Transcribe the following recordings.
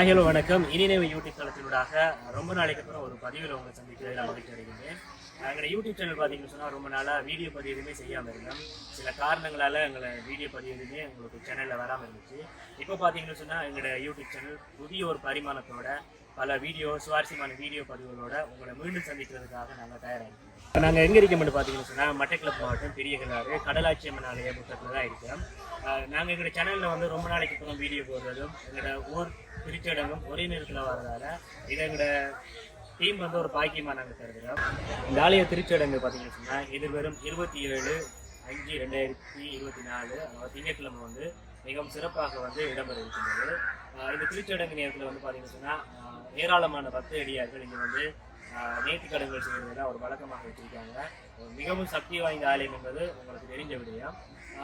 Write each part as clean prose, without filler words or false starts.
Hello வணக்கம். இனிநினைவு YouTube தளத்தினூடாக ரொம்ப நாளைக்கு அப்புறம் ஒரு பதிவில் உங்களை சந்திக்கிறதில் நான் மகிழ்ச்சி அடைகின்றேன். எங்களோட யூடியூப் சேனல் பார்த்தீங்கன்னு சொன்னால் ரொம்ப நாளாக வீடியோ பதிவு எதுவுமே செய்யாமல் இருந்தோம். சில காரணங்களால் எங்களை வீடியோ பதிவு எதுவுமே உங்களுக்கு சேனலில் வராமல் இருந்துச்சு. இப்போ பார்த்தீங்கன்னு சொன்னால் எங்களோட யூடியூப் சேனல் புதிய ஒரு பரிமாணத்தோட பல வீடியோ சுவாரஸ்யமான வீடியோ பதிவுகளோட உங்களை மீண்டும் சந்திக்கிறதுக்காக நாங்கள் தயாராகிருக்கோம். நாங்கள் எங்கே இருக்கோம்னு பார்த்தீங்கன்னு சொன்னால் மட்டக்களப்பு மாவட்டம் பெரிய கிணறு கடலாட்சி அம்மன் ஆலய புத்தகத்தில் தான் இருக்கிறோம். நாங்கள் எங்களோட சேனலில் வந்து ரொம்ப நாளைக்கு அப்புறம் வீடியோ போடுறதும் எங்களோட ஊர் திருச்சடங்கும் ஒரே நேரத்தில் வர்றதால இதை எங்களோட டீம் வந்து ஒரு பாக்கியமாக நாங்கள் கருதுகிறோம். இந்த ஆலய திருச்சடங்கு பார்த்தீங்கன்னு சொன்னால் எதிர்வரும் 27/5/2024 திங்கட்கிழமை வந்து மிகவும் சிறப்பாக வந்து இடம்பெற இருக்கின்றது. இந்த திருச்சடங்கு நேரத்தில் வந்து பார்த்தீங்கன்னு சொன்னால் ஏராளமான பக்த அடியார்கள் இங்கே வந்து நேர்த்திக்கடன்கள் செய்வதெல்லாம் ஒரு வழக்கமாக வச்சிருக்காங்க. மிகவும் சக்தி வாய்ந்த ஆலயம் என்பது உங்களுக்கு தெரிஞ்ச விடயம்.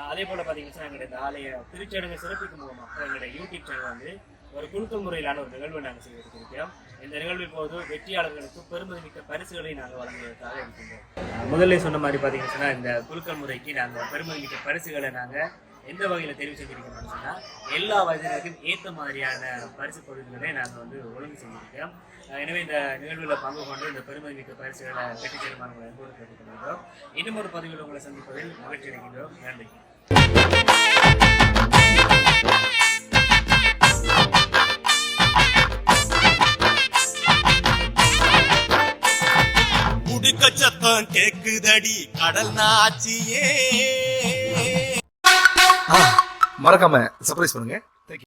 அதே போல் பார்த்தீங்கன்னா எங்களுடைய இந்த ஆலய திருச்சடங்கு சிறப்பிக்கும் மூலமாக எங்களுடைய யூடியூப் சேனல் வந்து ஒரு குழுக்கள் முறையிலான ஒரு நிகழ்வை நாங்கள் செய்வதற்கு இருக்கிறோம். இந்த நிகழ்வின் போது வெற்றியாளர்களுக்கு பெருமதிமிக்க பரிசுகளை நாங்கள் வழங்குவதற்காக இருக்கின்றோம். முதல்ல சொன்ன மாதிரி பார்த்தீங்கன்னு சொன்னால் இந்த குழுக்கள் முறைக்கு நாங்கள் பெருமதிமிக்க பரிசுகளை நாங்கள் எந்த வகையில் தெரிவு செஞ்சிருக்கோம்னு சொன்னால் எல்லா வயதினருக்கும் ஏற்ற மாதிரியான பரிசு பொருட்களை நாங்கள் வந்து ஒழுங்கு செஞ்சிருக்கோம். எனவே இந்த நிகழ்வில் பங்கு கொண்டு இந்த பெருமதிமிக்க பரிசுகளை பெற்றுச் செல்லுமாறு என்போடு கேட்டுக்கொள்கிறோம். இன்னும் ஒரு பதிவில் உங்களை சந்திப்பதில் மகிழ்ச்சி அடைகின்றோம். நன்றி. சத்தம் கேக்குதடி கடல் நாச்சியே. மறக்காம சர்ப்ரைஸ் பண்ணுங்க.